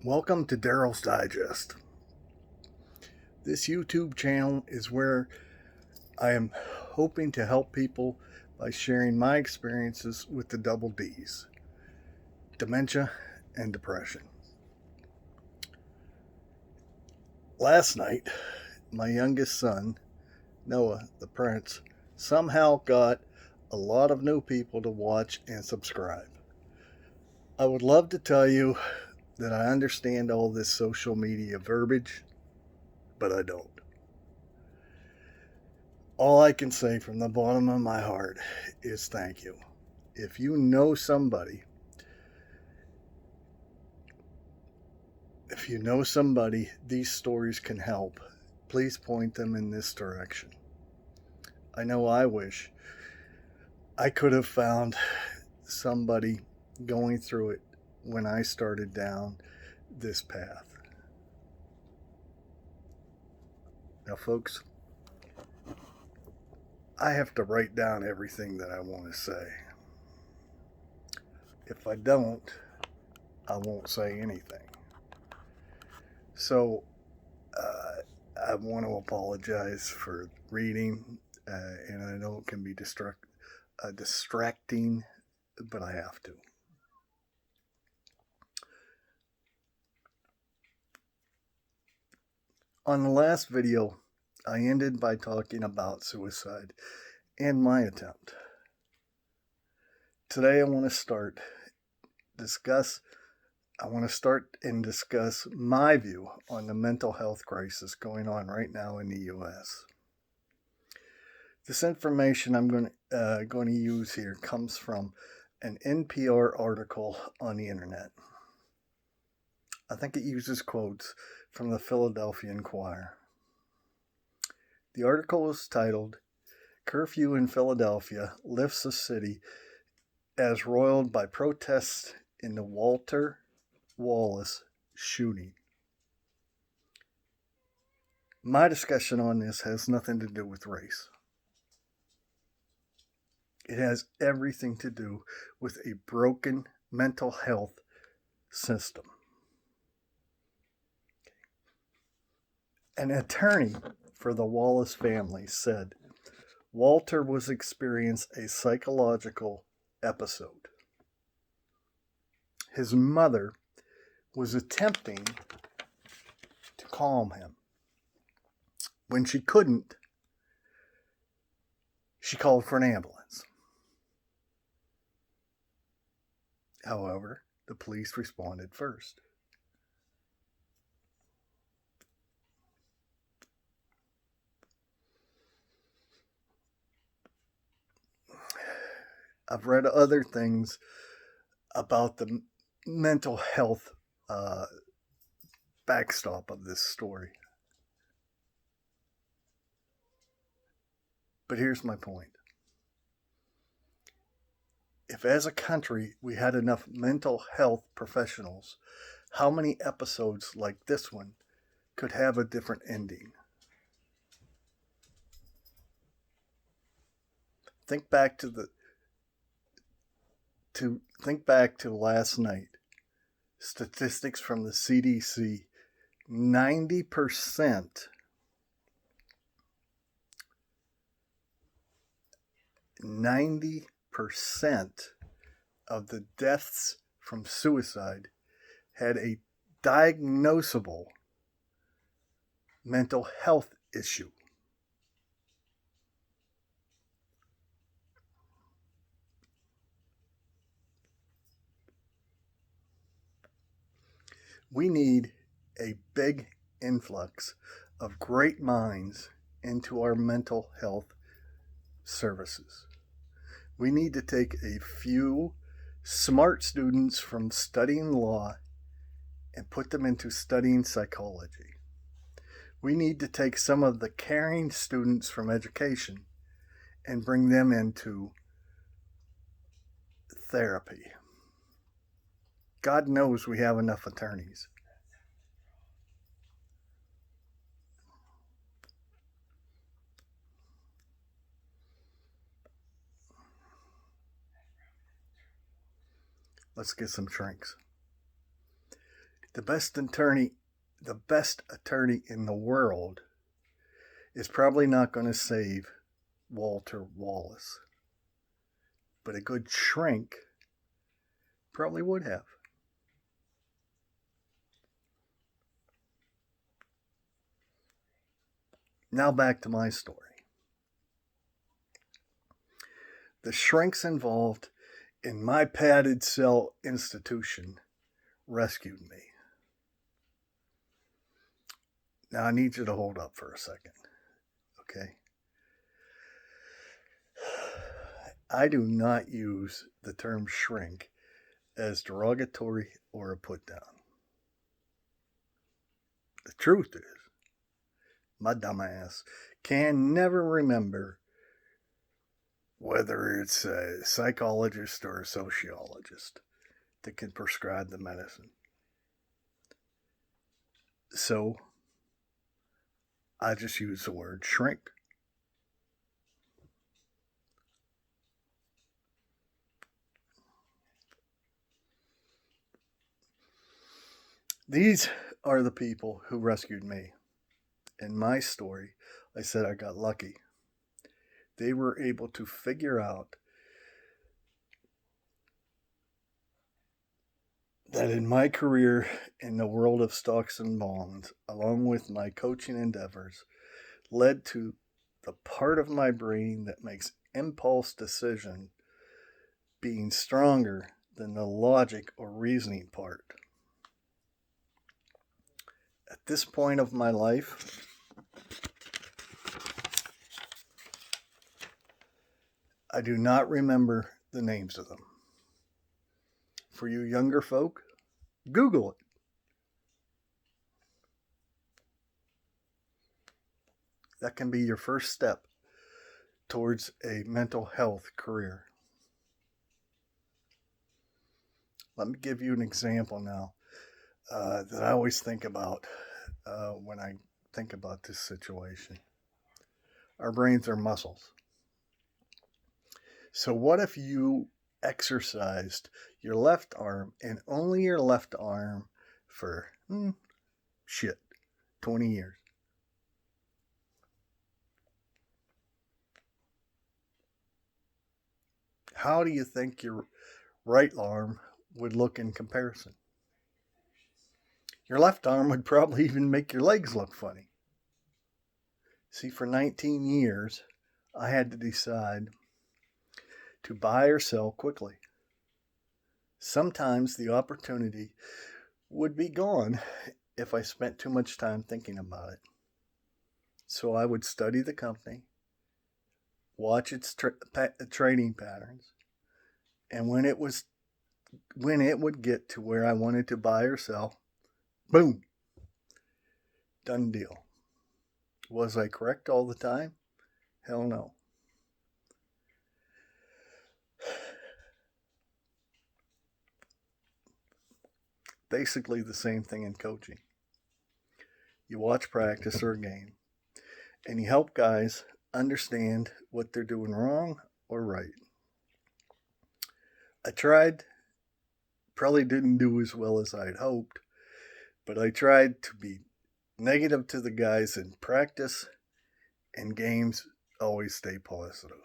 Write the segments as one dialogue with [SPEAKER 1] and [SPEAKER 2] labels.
[SPEAKER 1] Welcome to Daryl's Digest. This YouTube channel is where I am hoping to help people by sharing my experiences with the double D's: dementia and depression. Last night, my youngest son, Noah the Prince, somehow got a lot of new people to watch and subscribe. I would love to tell you that I understand all this social media verbiage, but I don't. All I can say from the bottom of my heart is thank you. If you know somebody, these stories can help, please point them in this direction. I know I wish I could have found somebody going through it when I started down this path. Now, folks, I have to write down everything that I want to say. If I don't, I won't say anything. So, I want to apologize for reading, and I know it can be distracting, but I have to. On the last video, I ended by talking about suicide and my attempt. Today I want to start and discuss my view on the mental health crisis going on right now in the U.S. This information I'm going to use here comes from an NPR article on the internet. I think it uses quotes from the Philadelphia Inquirer. The article is titled, "Curfew in Philadelphia Lifts the City as Roiled by Protests in the Walter Wallace Shooting." My discussion on this has nothing to do with race. It has everything to do with a broken mental health system. An attorney for the Wallace family said Walter was experiencing a psychological episode. His mother was attempting to calm him. When she couldn't, she called for an ambulance. However, the police responded first. I've read other things about the mental health backstop of this story. But here's my point. If as a country we had enough mental health professionals, how many episodes like this one could have a different ending? Think back to last night. Statistics from the CDC, 90% of the deaths from suicide had a diagnosable mental health issue. We need a big influx of great minds into our mental health services. We need to take a few smart students from studying law and put them into studying psychology. We need to take some of the caring students from education and bring them into therapy. God knows we have enough attorneys. Let's get some shrinks. The best attorney in the world is probably not going to save Walter Wallace. But a good shrink probably would have. Now back to my story. The shrinks involved in my padded cell institution rescued me. Now I need you to hold up for a second, okay? I do not use the term shrink as derogatory or a put down. The truth is, my dumbass can never remember whether it's a psychologist or a sociologist that can prescribe the medicine. So, I just use the word shrink. These are the people who rescued me. In my story, I said I got lucky. They were able to figure out that in my career in the world of stocks and bonds, along with my coaching endeavors, led to the part of my brain that makes impulse decision being stronger than the logic or reasoning part. At this point of my life, I do not remember the names of them. For you younger folk, Google it. That can be your first step towards a mental health career. Let me give you an example now that I always think about when I think about this situation. Our brains are muscles. So what if you exercised your left arm and only your left arm for 20 years? How do you think your right arm would look in comparison? Your left arm would probably even make your legs look funny. See, for 19 years, I had to decide to buy or sell quickly. Sometimes the opportunity would be gone if I spent too much time thinking about it. So I would study the company, watch its trading patterns, and when it would get to where I wanted to buy or sell, boom, done deal. Was I correct all the time? Hell no. Basically the same thing in coaching. You watch practice or a game, and you help guys understand what they're doing wrong or right. I tried, probably didn't do as well as I'd hoped, but I tried to be negative to the guys in practice, and games always stay positive.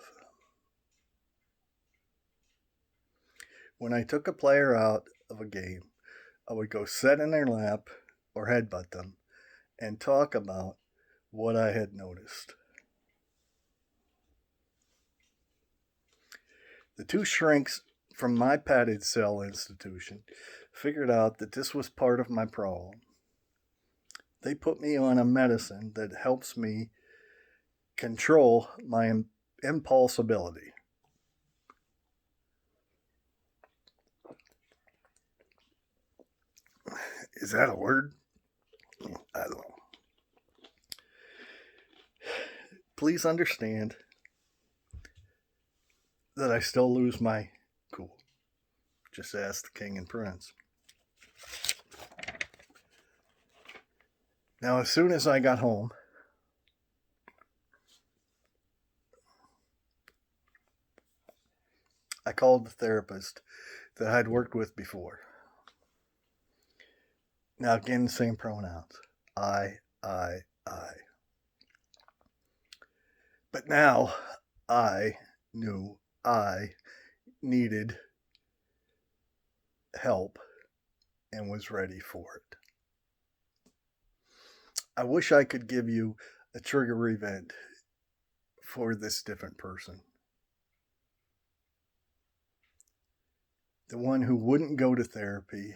[SPEAKER 1] When I took a player out of a game, I would go sit in their lap or headbutt them and talk about what I had noticed. The two shrinks from my padded cell institution figured out that this was part of my problem. They put me on a medicine that helps me control my impulsibility. Is that a word? I don't know. Please understand that I still lose my cool. Just ask the king and prince. Now, as soon as I got home, I called the therapist that I'd worked with before. Now, again, the same pronouns. I. But now I knew I needed help and was ready for it. I wish I could give you a trigger event for this different person. The one who wouldn't go to therapy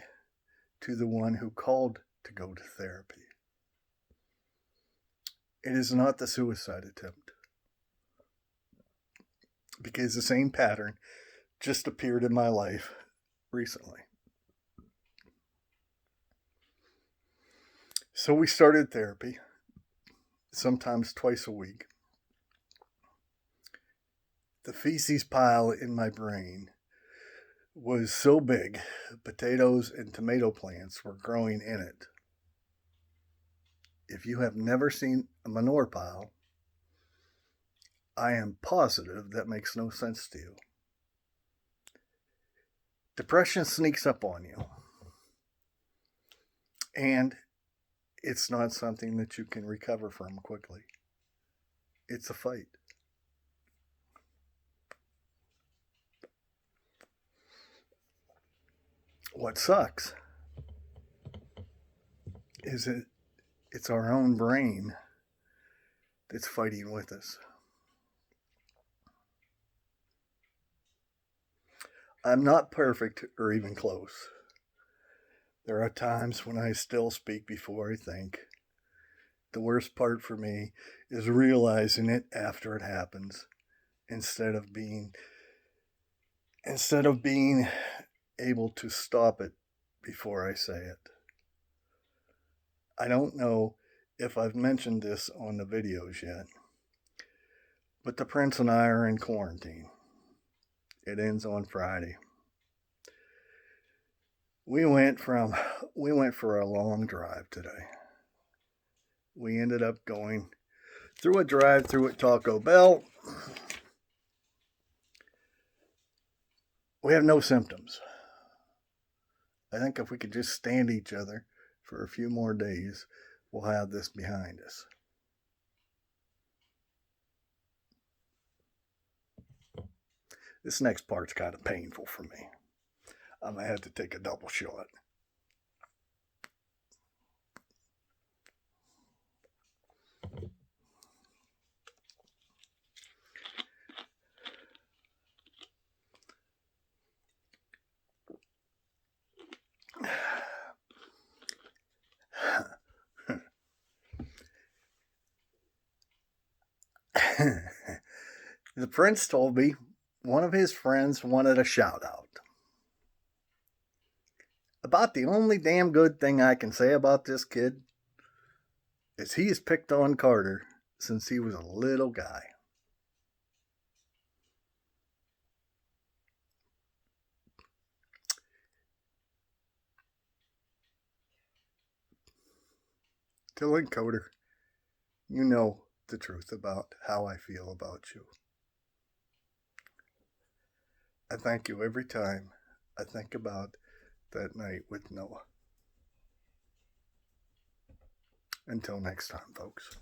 [SPEAKER 1] to the one who called to go to therapy. It is not the suicide attempt, because the same pattern just appeared in my life recently. So we started therapy, sometimes twice a week. The feces pile in my brain was so big, potatoes and tomato plants were growing in it. If you have never seen a manure pile, I am positive that makes no sense to you. Depression sneaks up on you, and it's not something that you can recover from quickly. It's a fight. What sucks is it's our own brain that's fighting with us. I'm not perfect or even close. There are times when I still speak before I think. The worst part for me is realizing it after it happens instead of being able to stop it before I say it. I don't know if I've mentioned this on the videos yet, but the Prince and I are in quarantine. It ends on Friday. We went for a long drive today. We ended up going through a drive-through at Taco Bell. We have no symptoms. I think if we could just stand each other for a few more days, we'll have this behind us. This next part's kind of painful for me. I'm going to have to take a double shot. The Prince told me one of his friends wanted a shout out. About the only damn good thing I can say about this kid is he has picked on Carter since he was a little guy. Dylan Coder, you know the truth about how I feel about you. I thank you every time I think about that night with Noah. Until next time, folks.